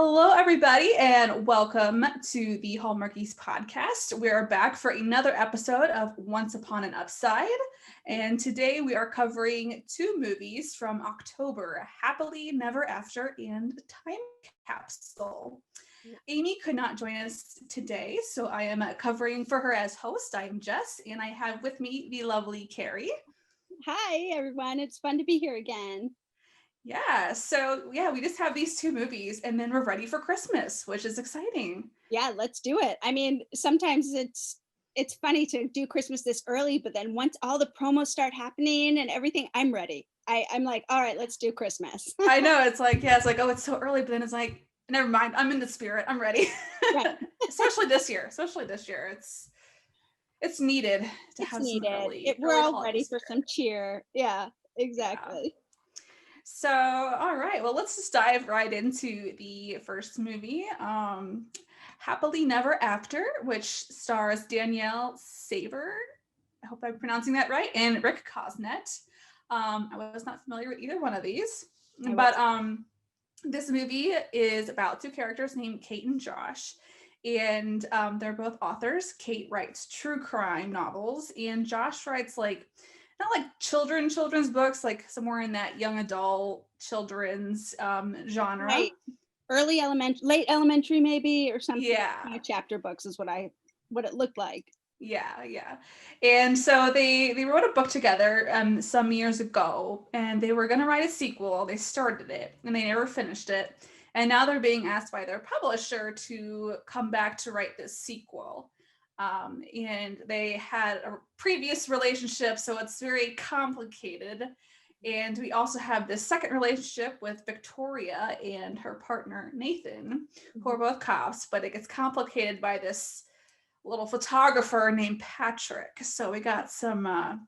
Hello, everybody, and welcome to the Hallmarkies podcast. We are back for another episode of Once Upon an Upside, and today we are covering two movies from October, Happily Never After and Time Capsule. Amy could not join us today, so I am covering for her as host. I am Jess, and I have with me the lovely Kari. Hi, everyone. It's fun to be here again. So we just have these two movies and then we're ready for Christmas, which is exciting. Yeah, let's do it. I mean, sometimes it's funny to do Christmas this early, but then once all the promos start happening and everything, I'm ready. I'm like, all right, let's do Christmas. I know, it's like, oh, it's so early, but then it's like, never mind, I'm in the spirit, I'm ready. Right. Especially this year. It's needed to it's have needed. some early. We're all ready for some cheer. Yeah, exactly. Yeah. So, all right, well, let's just dive right into the first movie, Happily Never After, which stars Danielle Saver, I hope I'm pronouncing that right, and Rick Cosnett. I was not familiar with either one of these, but this movie is about two characters named Kate and Josh, and they're both authors. Kate writes true crime novels, and Josh writes not like children's books, like somewhere in that young adult children's genre. Right. Late elementary maybe, or something. Yeah. Kind of chapter books is what it looked like. Yeah. And so they wrote a book together some years ago, and they were going to write a sequel. They started it, and they never finished it. And now they're being asked by their publisher to come back to write this sequel. And they had a previous relationship, so it's very complicated. And we also have this second relationship with Victoria and her partner Nathan, who are both cops, but it gets complicated by this little photographer named Patrick. So we got some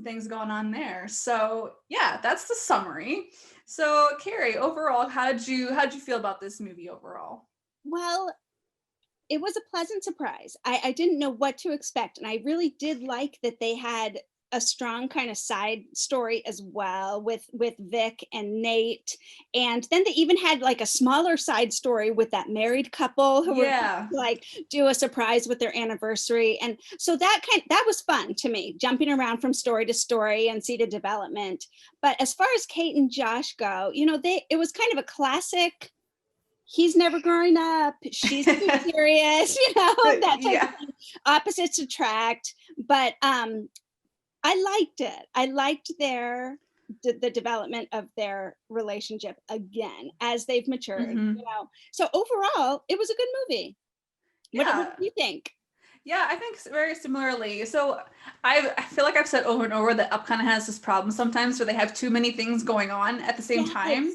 things going on there. So yeah, that's the summary. So Kari, overall, how did you feel about this movie overall? Well, it was a pleasant surprise. I didn't know what to expect. And I really did like that they had a strong kind of side story as well with Vic and Nate. And then they even had like a smaller side story with that married couple who were like do a surprise with their anniversary. And so that was fun to me, jumping around from story to story and see the development. But as far as Kate and Josh go, it was kind of a classic. He's never growing up. She's too serious, that type of thing. Opposites attract. But I liked it. I liked the development of their relationship again as they've matured. So overall, it was a good movie. Yeah. What do you think? Yeah, I think very similarly. So I feel like I've said over and over that Up kind of has this problem sometimes where they have too many things going on at the same time.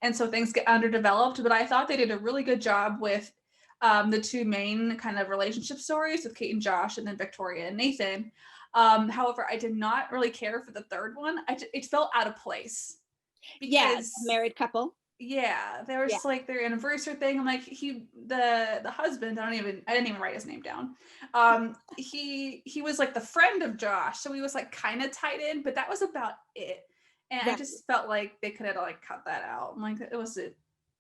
And so things get underdeveloped, but I thought they did a really good job with the two main kind of relationship stories with Kate and Josh and then Victoria and Nathan. However, I did not really care for the third one. It felt out of place. Because married couple. Yeah, there was like their anniversary thing. I'm like, the husband, I didn't even write his name down. He was like the friend of Josh, so he was like kind of tied in, but that was about it. And I just felt like they could have like cut that out. I'm like, it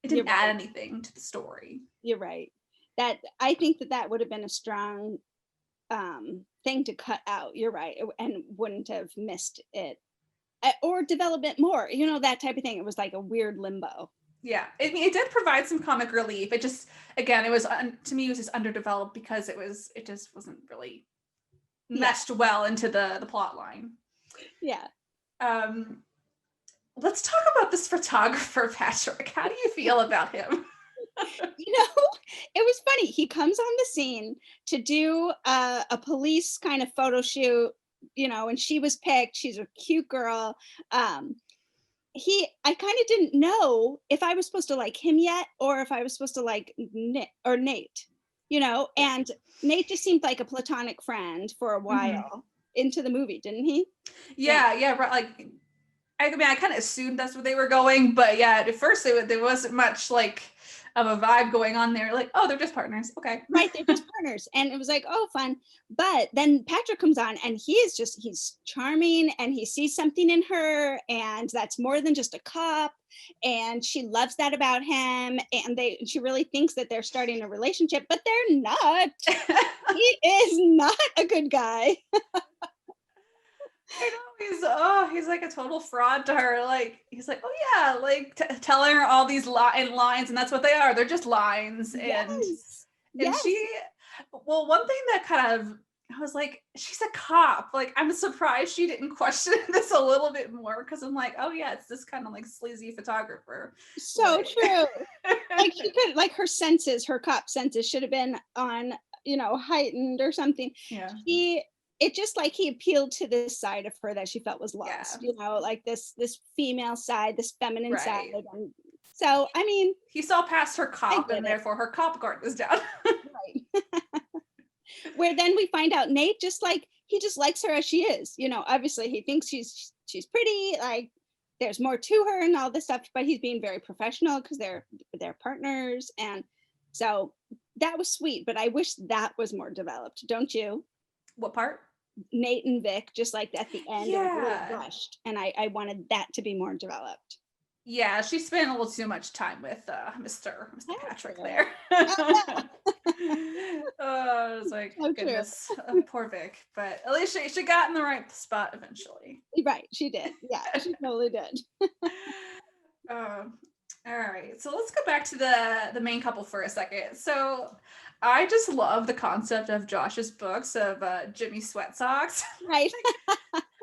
didn't add anything to the story. You're right. That I think that would have been a strong thing to cut out. You're right, and wouldn't have missed it or develop it more. That type of thing. It was like a weird limbo. Yeah, it did provide some comic relief. It just, again, it was to me it was just underdeveloped because it just wasn't really meshed well into the plot line. Yeah. Let's talk about this photographer, Patrick. How do you feel about him? It was funny. He comes on the scene to do a police kind of photo shoot, and she was picked. She's a cute girl. I kind of didn't know if I was supposed to like him yet or if I was supposed to like Nate, and Nate just seemed like a platonic friend for a while into the movie, didn't he? Yeah, right. Like, I mean, I kind of assumed that's where they were going, but yeah, at first there wasn't much like of a vibe going on there. Like, oh, they're just partners. Okay. Right, they're just partners. And it was like, oh, fun. But then Patrick comes on and he's charming and he sees something in her, and that's more than just a cop. And she loves that about him. And she really thinks that they're starting a relationship, but they're not. He is not a good guy. I know he's like a total fraud to her. Like he's like, oh yeah, like telling her all these lines, and that's what they are. They're just lines. And Yes. Yes. she, well, one thing that kind of, I was like, she's a cop. Like I'm surprised she didn't question this a little bit more, because I'm like, oh yeah, it's this kind of like sleazy photographer. So Like, true. Like she could, like her cop senses should have been on, heightened or something. yeah, It just like he appealed to this side of her that she felt was yeah, lost, like this female side, this feminine side. right. And so, I mean, He saw past her I cop, get and it. therefore her cop guard was down. Right. Where then we find out Nate he just likes her as she is. Obviously he thinks she's pretty, like there's more to her and all this stuff, but he's being very professional because they're partners. And so that was sweet, but I wish that was more developed, don't you? What part? Nate and Vic, just like at the end, it was a Yeah. little rushed, and I wanted that to be more developed. Yeah, she spent a little too much time with Mr. Patrick true. there. I was like, So goodness, poor Vic. But at least she got in the right spot eventually. Right, she did. Yeah, she totally did. All right, so let's go back to the main couple for a second. So I just love the concept of Josh's books of Jimmy Sweat Socks. Right.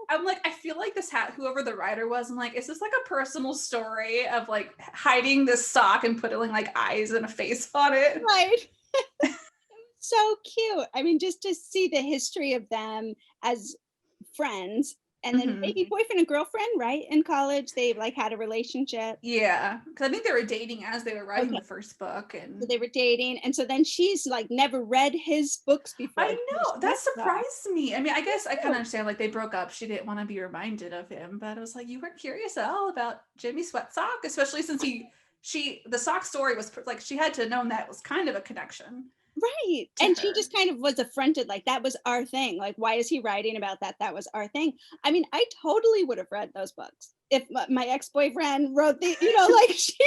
I'm like, I feel like whoever the writer was, I'm like, is this like a personal story of like hiding this sock and putting like eyes and a face on it? Right. So cute. I mean, just to see the history of them as friends, and then maybe boyfriend and girlfriend, right? In college, they like had a relationship. Yeah, because I think they were dating as they were writing the first book, and so they were dating, and so then she's like never read his books before. I know that surprised me. I mean, I guess I kind of understand, like they broke up. She didn't want to be reminded of him, but I was like, you weren't curious at all about Jimmy Sweat Sock, especially since the sock story was like she had to have known that was kind of a connection. Right. And she just kind of was affronted, like that was our thing. Like, why is he writing about that? That was our thing. I mean, I totally would have read those books if my ex-boyfriend wrote like she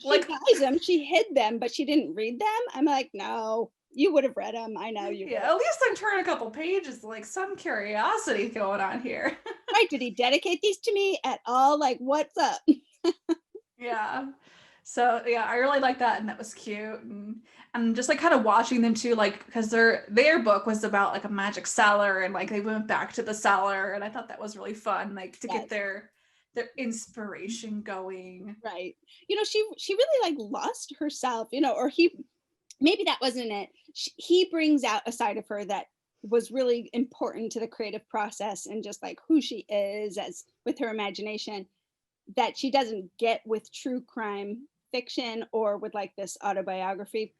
like buys them, she hid them, but she didn't read them. I'm like, no, you would have read them. I know you. Yeah, at least I turn a couple pages, like some curiosity going on here. Right. Did he dedicate these to me at all? Like, what's up? Yeah. So yeah, I really like that, and that was cute, and just like kind of watching them too, like because their book was about like a magic cellar, and like they went back to the cellar, and I thought that was really fun, like to get their inspiration going. Right. She really like lost herself, or maybe that wasn't it. He brings out a side of her that was really important to the creative process, and just like who she is as with her imagination, that she doesn't get with true crime fiction or with like this autobiography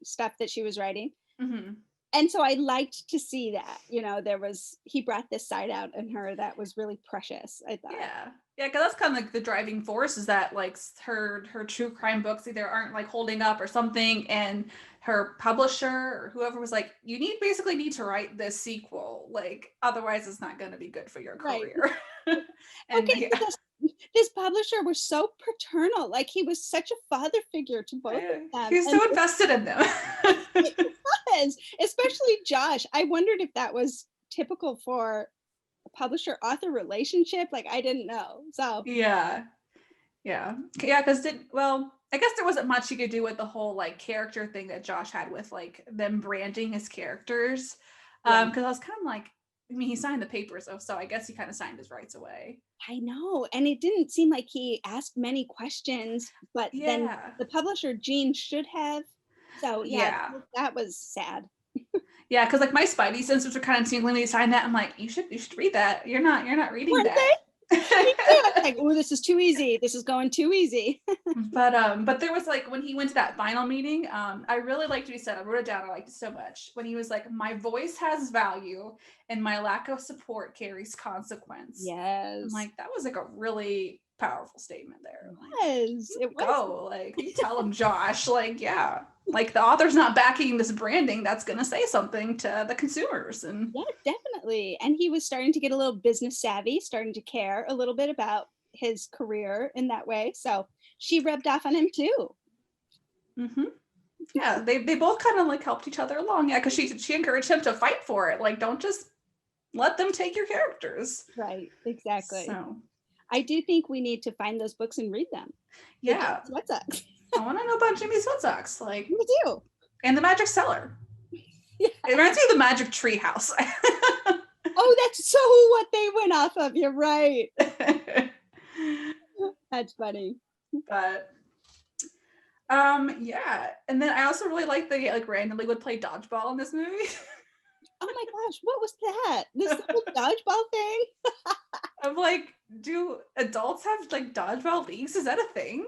stuff that she was writing. And so I liked to see that, he brought this side out in her that was really precious, I thought. Yeah, because that's kind of like the driving force, is that like her true crime books either aren't like holding up or something, and her publisher or whoever was like, you basically need to write this sequel, like otherwise it's not going to be good for your career. Right. And okay, this publisher was so paternal, like he was such a father figure to both of them. He's so invested in them. It was, especially Josh. I wondered if that was typical for a publisher author relationship. Like I didn't know. So yeah, because I guess there wasn't much you could do with the whole like character thing that Josh had with like them branding his characters. Because I was kind of like, I mean, he signed the papers, so I guess he kind of signed his rights away. I know. And it didn't seem like he asked many questions, but then the publisher, Gene, should have. So yeah, that was sad. Yeah, because like my spidey senses were kind of tingling when he signed that. I'm like, you should read that. You're not reading that. Like, oh, this is too easy. This is going too easy. But there was like when he went to that final meeting, I really liked what he said. I wrote it down. I liked it so much when he was like, "My voice has value, and my lack of support carries consequence." Yes, I'm like, that was like a really powerful statement there. It was. Go, like, you tell him, Josh, like, yeah, like the author's not backing this branding that's going to say something to the consumers. And yeah, definitely. And he was starting to get a little business savvy, starting to care a little bit about his career in that way. So she rubbed off on him too. mm-hmm. Yeah, they both kind of like helped each other along. Yeah, because she encouraged him to fight for it. Like, don't just let them take your characters. Right, exactly. So I do think we need to find those books and read them. yeah, Sweat Socks. I want to know about Jimmy Sweat Socks, like, Me too. and the Magic Cellar. Yeah. It reminds me of the Magic Tree House. Oh, that's so what they went off of. You're right. That's funny. But yeah, and then I also really like they like randomly would play dodgeball in this movie. Oh my gosh, what was that? This little dodgeball thing? I'm like, do adults have like dodgeball leagues? Is that a thing?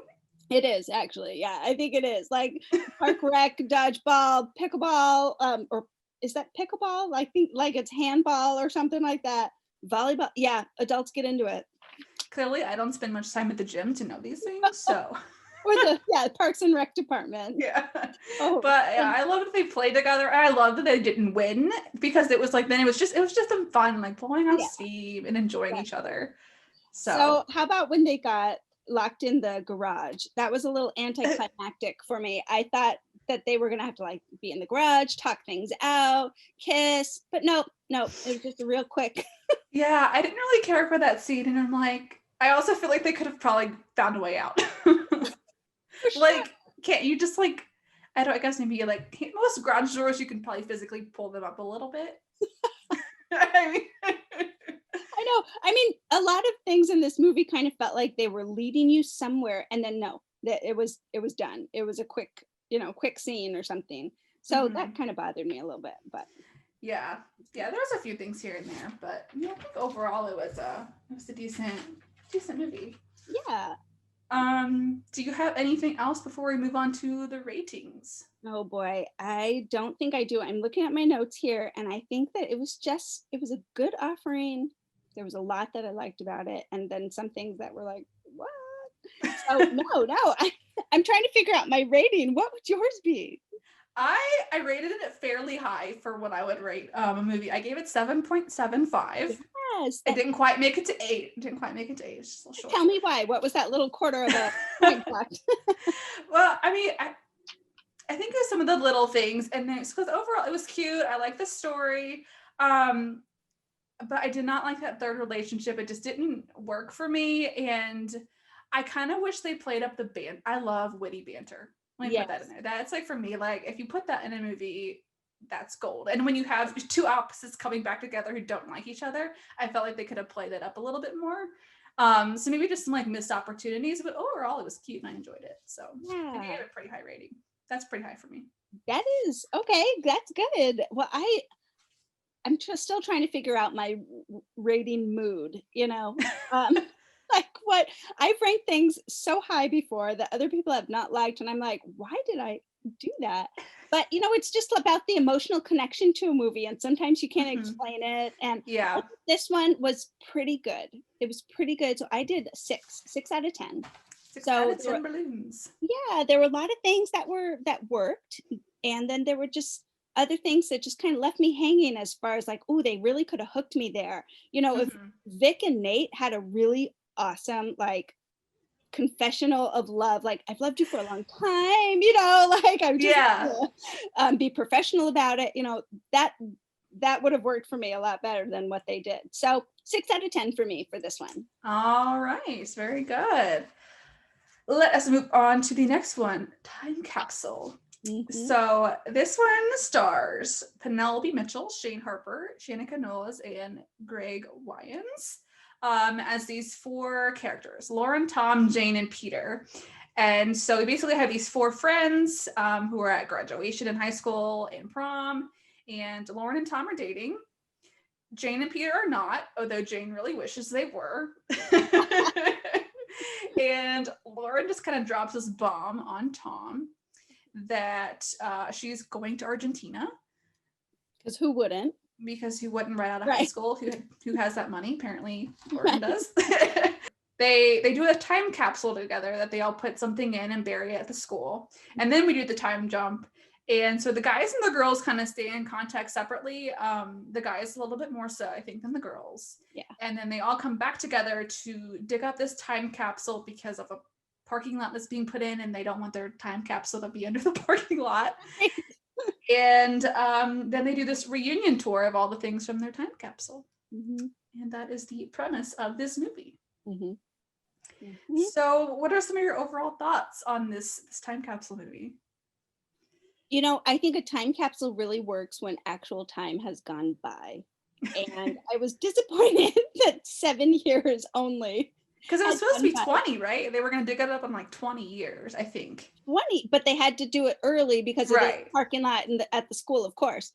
It is actually. Yeah, I think it is. Like park rec, dodgeball, pickleball, or is that pickleball? I think like it's handball or something like that. Volleyball. Yeah, adults get into it. Clearly, I don't spend much time at the gym to know these things, so. Or the Parks and Rec department. Yeah. Oh, but yeah, I love that they played together. I love that they didn't win because it was like then it was just them fun, like blowing off steam and enjoying each other. So how about when they got locked in the garage? That was a little anticlimactic for me. I thought that they were gonna have to like be in the garage, talk things out, kiss, but no, it was just a real quick. Yeah, I didn't really care for that scene, and I'm like, I also feel like they could have probably found a way out. Sure. Like, can't you just like, I guess maybe like most garage doors you can probably physically pull them up a little bit. I mean, I know. I mean, a lot of things in this movie kind of felt like they were leading you somewhere, and then no, that it was done. It was a quick scene or something. So that kind of bothered me a little bit, but yeah, there was a few things here and there, but I think overall it was a decent movie. Yeah. Do you have anything else before we move on to the ratings? Oh boy, I don't think I do. I'm looking at my notes here, and I think that it was a good offering. There was a lot that I liked about it, and then some things that were like, what? So no, I'm trying to figure out my rating. What would yours be? I rated it fairly high for what I would rate a movie. I gave it 7.75. Yes, it didn't quite make it to 8. It's just a little short. Tell me why. What was that little quarter of a point? Well, I mean, I think it was some of the little things, and then because overall it was cute. I like the story, but I did not like that third relationship. It just didn't work for me, and I kind of wish they played up the band. I love witty banter. Let me put that in there. That's like for me, like if you put that in a movie, that's gold. And when you have two opposites coming back together who don't like each other, I felt like they could have played it up a little bit more. So maybe just some like missed opportunities, but overall it was cute and I enjoyed it. So I gave it a pretty high rating. That's pretty high for me. That is okay. That's good. Well, I'm still trying to figure out my rating mood, like what I've ranked things so high before that other people have not liked. And I'm like, why did I do that? But it's just about the emotional connection to a movie. And sometimes you can't explain it. And this one was pretty good. It was pretty good. So I did 6 out of 10. 6 out of 10 balloons. Yeah, there were a lot of things that worked. And then there were just other things that just kind of left me hanging as far as like, oh, they really could have hooked me there. If Vic and Nate had a really awesome like confessional of love, like I've loved you for a long time, like I'm just be professional about it, that would have worked for me a lot better than what they did. So 6 out of 10 for me for this one. All right, very good. Let us move on to the next one, Time Capsule. So this one stars Penelope Mitchell, Shane Harper, Shanika Knowles, and Greg Wyans as these 4 characters, Lauren, Tom, Jane, and Peter. And so we basically have these 4 friends who are at graduation in high school and prom, and Lauren and Tom are dating. Jane and Peter are not, although Jane really wishes they were. And Lauren just kind of drops this bomb on Tom that she's going to Argentina. Because who wouldn't? Because who wouldn't right out of high school? Who has that money? Apparently Lauren does. they do a time capsule together that they all put something in and bury it at the school. And then we do the time jump. And so the guys and the girls kind of stay in contact separately. The guys a little bit more so, I think, than the girls. Yeah. And then they all come back together to dig up this time capsule because of a parking lot that's being put in, and they don't want their time capsule to be under the parking lot. And then they do this reunion tour of all the things from their time capsule. Mm-hmm. And that is the premise of this movie. Mm-hmm. Mm-hmm. So what are some of your overall thoughts on this time capsule movie? You know, I think a time capsule really works when actual time has gone by. And I was disappointed that 7 years only. Because it was has supposed to be gone by. 20, right? They were going to dig it up in like 20 years, I think. 20, but they had to do it early because of Right. the parking lot at the school, of course.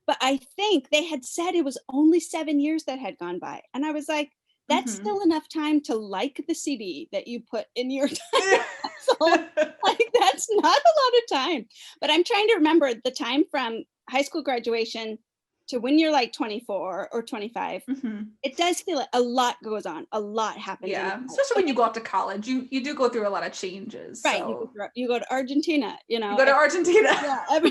But I think they had said it was only 7 years that had gone by. And I was like, that's still enough time to like the CD that you put in your time capsule. Like, that's not a lot of time. But I'm trying to remember the time from high school graduation to when you're like 24 or 25. It does feel like a lot goes on, a lot happens. Yeah, especially when you go off to college, you do go through a lot of changes. Right, So. you go to Argentina, you know. You go to Argentina. Yeah,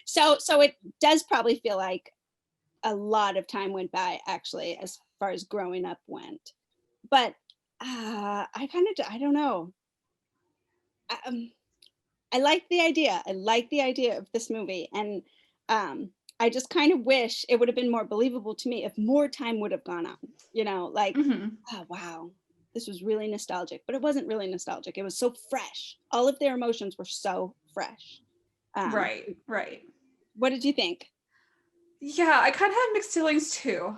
so it does probably feel like a lot of time went by, actually, as far as growing up went. But I don't know. I like the idea. I like the idea of this movie, and I just kind of wish it would have been more believable to me if more time would have gone on. You know, like, oh wow, this was really nostalgic, but it wasn't really nostalgic. It was so fresh. All of their emotions were so fresh. Right. What did you think? Yeah, I kind of had mixed feelings too.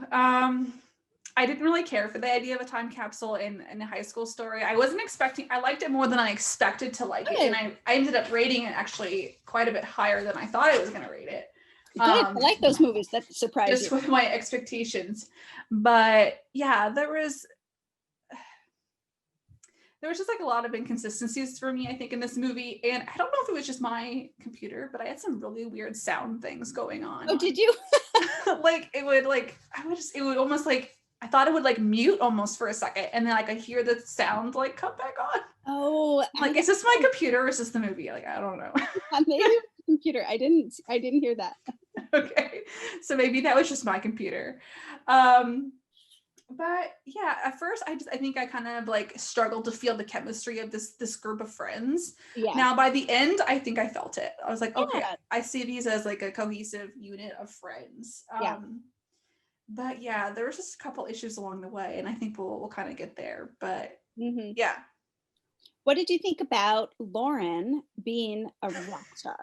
I didn't really care for the idea of a time capsule in a high school story. I wasn't expecting, I liked it more than I expected to like it. And I ended up rating it actually quite a bit higher than I thought I was going to rate it. Good. I like those movies that surprise just you. with my expectations. But yeah, there was just like a lot of inconsistencies for me, I think, in this movie. And I don't know if it was just my computer, but I had some really weird sound things going on. Oh, did you? Like it would almost like, I thought it would like mute almost for a second, and then like I hear the sound like come back on. Oh, like, is this my computer or is this the movie? Like, I don't know. Maybe it was the computer. I didn't hear that. Okay, so maybe that was just my computer. But yeah, at first I think I kind of like struggled to feel the chemistry of this group of friends. Yeah. Now by the end, I think I felt it. I was like, okay, Yeah. I see these as like a cohesive unit of friends. But yeah, there was just a couple issues along the way, and I think we'll kind of get there. But yeah. What did you think about Lauren being a rock star?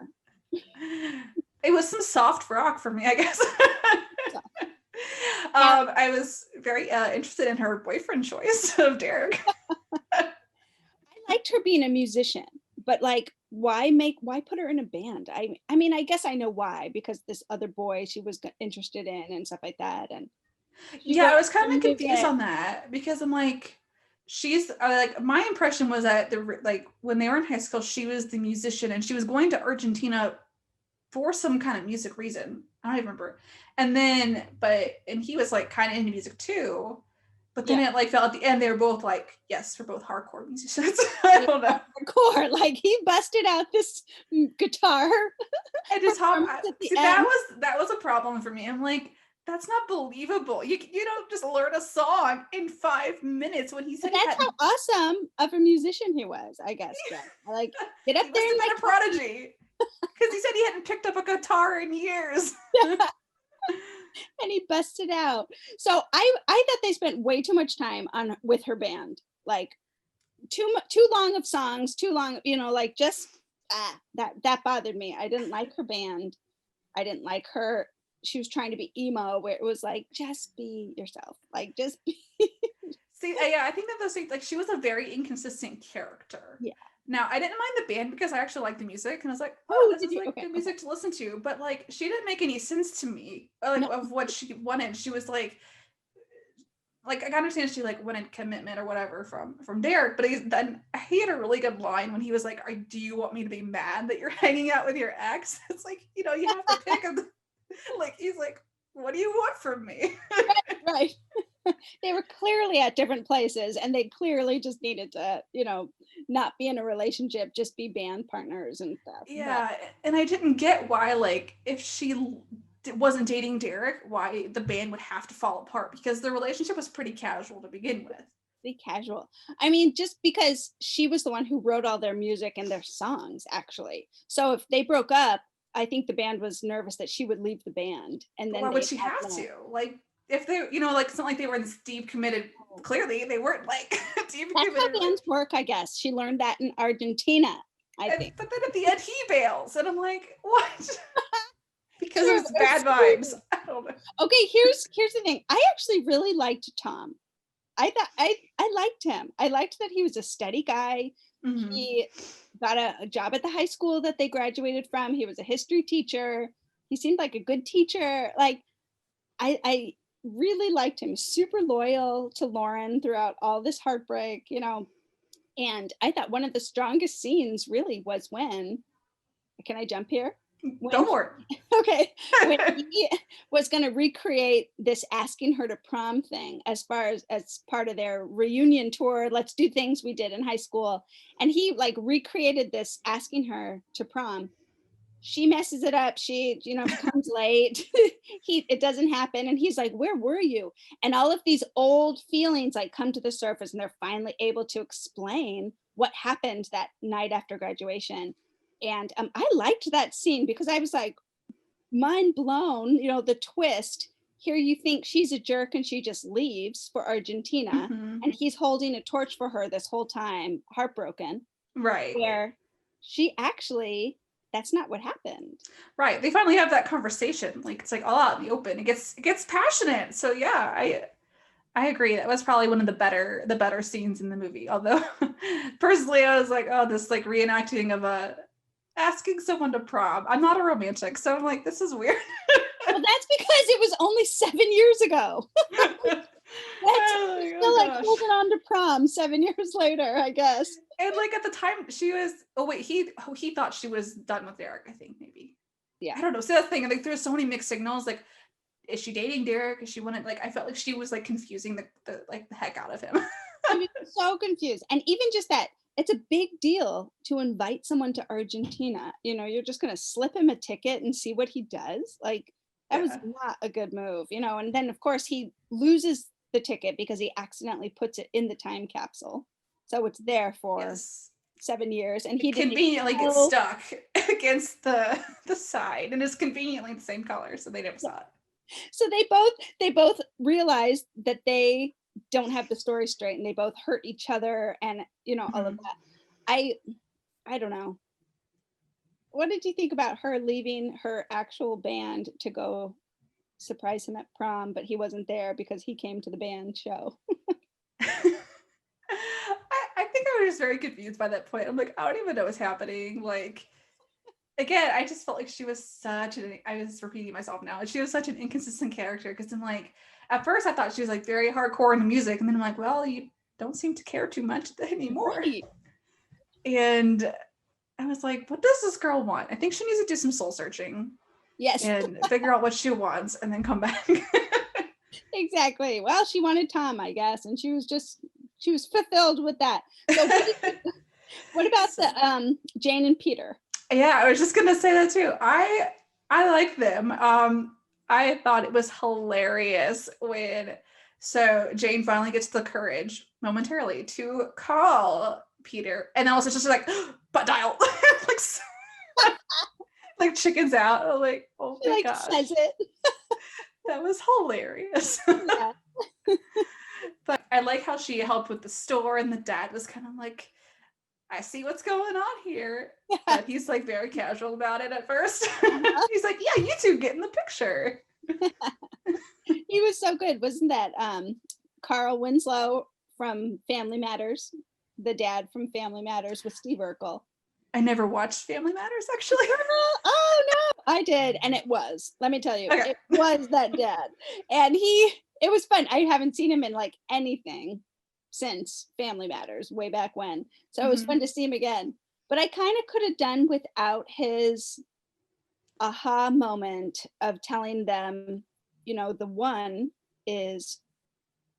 It was some soft rock for me, I guess. I was very interested in her boyfriend choice of Derek. I liked her being a musician, but like, why put her in a band? I mean, I guess I know why, because this other boy she was interested in and stuff like that. And yeah, I was kind of confused on that, because I'm like, she's like, my impression was that like when they were in high school, she was the musician and she was going to Argentina for some kind of music reason. I don't even remember. And then, and he was like kind of into music too. But then it like felt at the end, they were both like, yes, we're both hardcore musicians. I don't know. Hardcore, like he busted out this guitar. And just that was a problem for me. I'm like, that's not believable. You don't just learn a song in 5 minutes when he said. But that's how awesome of a musician he was, I guess. Yeah. Like, get up there and like a prodigy. Because he said he hadn't picked up a guitar in years. And he busted out. So I thought they spent way too much time with her band. Like too long of songs, too long, like just that bothered me. I didn't like her band. I didn't like her. She was trying to be emo, where it was like, just be yourself. Like, just be. See, yeah, I think that those things, like, she was a very inconsistent character. Yeah. Now, I didn't mind the band because I actually liked the music, and I was like, this is good music to listen to. But like, she didn't make any sense to me, like, of what she wanted. She was like I understand she like wanted commitment or whatever from Derek, but he had a really good line when he was like, do you want me to be mad that you're hanging out with your ex? It's like, you have to pick him. Like, he's like, what do you want from me? Right. They were clearly at different places, and they clearly just needed to, not be in a relationship, just be band partners and stuff. But Yeah, and I didn't get why, like, if she wasn't dating Derek, why the band would have to fall apart, because the relationship was pretty casual to begin with. be casual. I mean, just because she was the one who wrote all their music and their songs, actually. So if they broke up, I think the band was nervous that she would leave the band, and But then why would they she had have no. to? Like, if they, like, it's not like they were this deep committed. Clearly, they weren't like deep That's how committed. bands work, I guess. She learned that in Argentina, I think. But then at the end, he bails, and I'm like, what? Because True, it's bad it's true. vibes. I don't know. Okay, here's the thing. I actually really liked Tom. I liked him. I liked that he was a steady guy. Mm-hmm. He got a job at the high school that they graduated from. He was a history teacher. He seemed like a good teacher. Like I really liked him. Super loyal to Lauren throughout all this heartbreak, And I thought one of the strongest scenes really was when, can I jump here? Go When for okay, when it. he was going to recreate this asking her to prom thing as far as part of their reunion tour, let's do things we did in high school, and he like recreated this asking her to prom. She messes it up, she comes late. It doesn't happen, and he's like, where were you? And all of these old feelings like come to the surface, and they're finally able to explain what happened that night after graduation. And I liked that scene because I was like, mind blown, the twist. Here you think she's a jerk and she just leaves for Argentina, Mm-hmm. and he's holding a torch for her this whole time, heartbroken, Right. where she actually, that's not what happened. Right. They finally have that conversation. Like, it's like all out in the open. It gets passionate. So yeah, I agree. That was probably one of the better scenes in the movie. Although personally I was like, oh, this like reenacting of a asking someone to prom. I'm not a romantic, so I'm like, this is weird. Well, that's because it was only 7 years ago. That's Oh my still like gosh. holding on to prom 7 years later, I guess. And like at the time she was, oh wait, he thought she was done with Derek, I think maybe. Yeah. I don't know. So that's the thing. Like there's so many mixed signals. Like, is she dating Derek? Is she wanted, like, I felt like she was like confusing the heck out of him. She was so confused. And even just that, it's a big deal to invite someone to Argentina. You're just going to slip him a ticket and see what he does. Like, that was Yeah. not a good move, And then, of course, he loses the ticket because he accidentally puts it in the time capsule. So it's there for Yes. 7 years. And he It didn't conveniently even gets know. stuck against the side, and it's conveniently the same color, so they never saw it. So they both realized that they don't have the story straight, and they both hurt each other, and all of Mhm. that. I don't know. What did you think about her leaving her actual band to go surprise him at prom, but he wasn't there because he came to the band show? I think I was just very confused by that point. I'm like, I don't even know what's happening. Like, again, I just felt like she was I was repeating myself now. She was such an inconsistent character, because I'm like, at first I thought she was like very hardcore into music, and then I'm like, well, you don't seem to care too much anymore. Right. And I was like, what does this girl want? I think she needs to do some soul searching Yes, and figure out what she wants and then come back. exactly. Well, she wanted Tom, I guess, and she was fulfilled with that. So what about So, the Jane and Peter? yeah, I was just gonna say that too. I like them. I thought it was hilarious when Jane finally gets the courage momentarily to call Peter, and then also just like butt dial, like like chickens out. I'm like, oh She my like gosh, says it. that was hilarious. Yeah. But I like how she helped with the store, and the dad was kind of like, I see what's going on here. But he's like very casual about it at first. He's like, yeah, you two get in the picture. He was so good. Wasn't that Carl Winslow from Family Matters? The dad from Family Matters with Steve Urkel. I never watched Family Matters, actually. Oh no, I did, and it was. Let me tell you, Okay. it was that dad, and it was fun. I haven't seen him in like anything since Family Matters way back when, so it was Mhm. fun to see him again. But I kind of could have done without his aha moment of telling them, the one is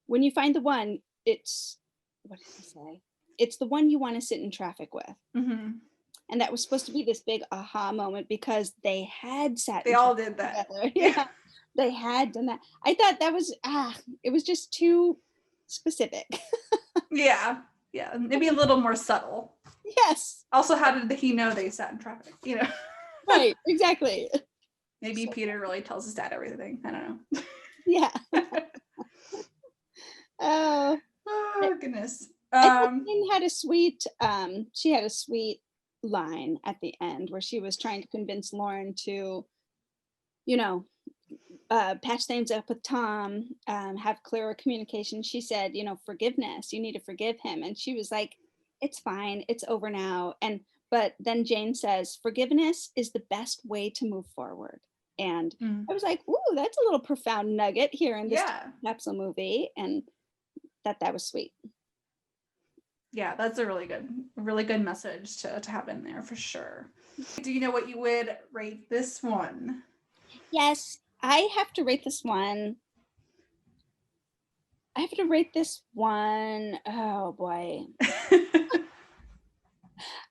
when you find the one, it's, what did he say? It's the one you want to sit in traffic with. Mm-hmm. And that was supposed to be this big aha moment because they had sat They in all traffic did that. together. Yeah. Yeah, they had done that. I thought that was, it was just too specific. Yeah. Yeah. Maybe a little more subtle. Yes. Also, how did he know they sat in traffic? You know? Right, exactly. Maybe So, Peter really tells his dad everything. I don't know. yeah. Oh, I, Oh, goodness. I thought Jane had a sweet, she had a sweet line at the end where she was trying to convince Lauren to, you know, patch things up with Tom, have clearer communication. She said, forgiveness, you need to forgive him. And she was like, it's fine, it's over now. But then Jane says, forgiveness is the best way to move forward. And Mm. I was like, ooh, that's a little profound nugget here in this Yeah. capsule movie. And that was sweet. Yeah, that's a really good message to have in there for sure. Do you know what you would rate this one? Yes, I have to rate this one. Oh boy.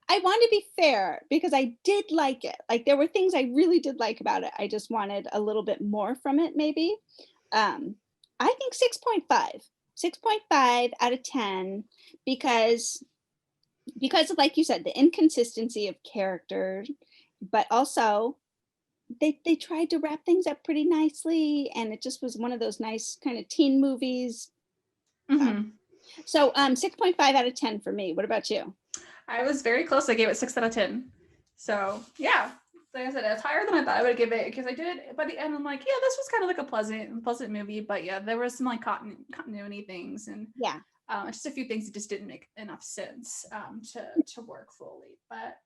I want to be fair because I did like it. Like there were things I really did like about it. I just wanted a little bit more from it, maybe. I think 6.5. 6.5 out of 10 because of, like you said, the inconsistency of character, but also they tried to wrap things up pretty nicely, and it just was one of those nice kind of teen movies. Mm-hmm. So 6.5 out of 10 for me. What about you? I was very close. I gave it 6 out of 10. So yeah, like I said, it's higher than I thought I would give it because I did. By the end, I'm like, yeah, this was kind of like a pleasant movie. But yeah, there was some like continuity things and Yeah. just a few things that just didn't make enough sense to work fully. But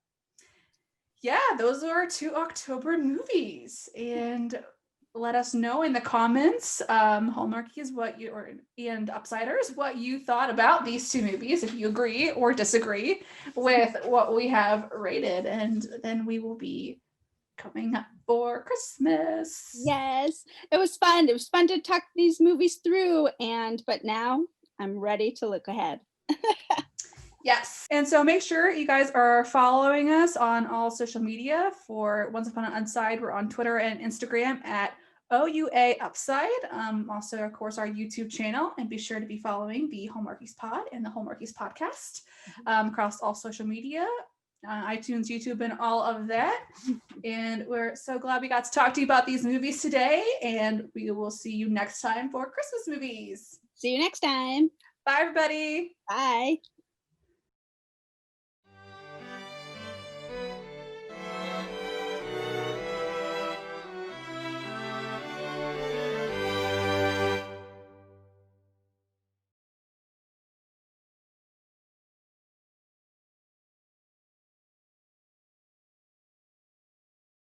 yeah, those are 2 October movies, and let us know in the comments, Hallmarkies, and Upsiders, what you thought about these 2 movies, if you agree or disagree with what we have rated, and then we will be coming up for Christmas. Yes, it was fun. It was fun to talk these movies through, but now I'm ready to look ahead. Yes. And so make sure you guys are following us on all social media for Once Upon an Unside. We're on Twitter and Instagram at OUAUPSIDE. Also, of course, our YouTube channel. And be sure to be following the Hallmarkies Pod and the Hallmarkies Podcast across all social media, iTunes, YouTube, and all of that. And we're so glad we got to talk to you about these movies today. And we will see you next time for Christmas movies. See you next time. Bye, everybody. Bye.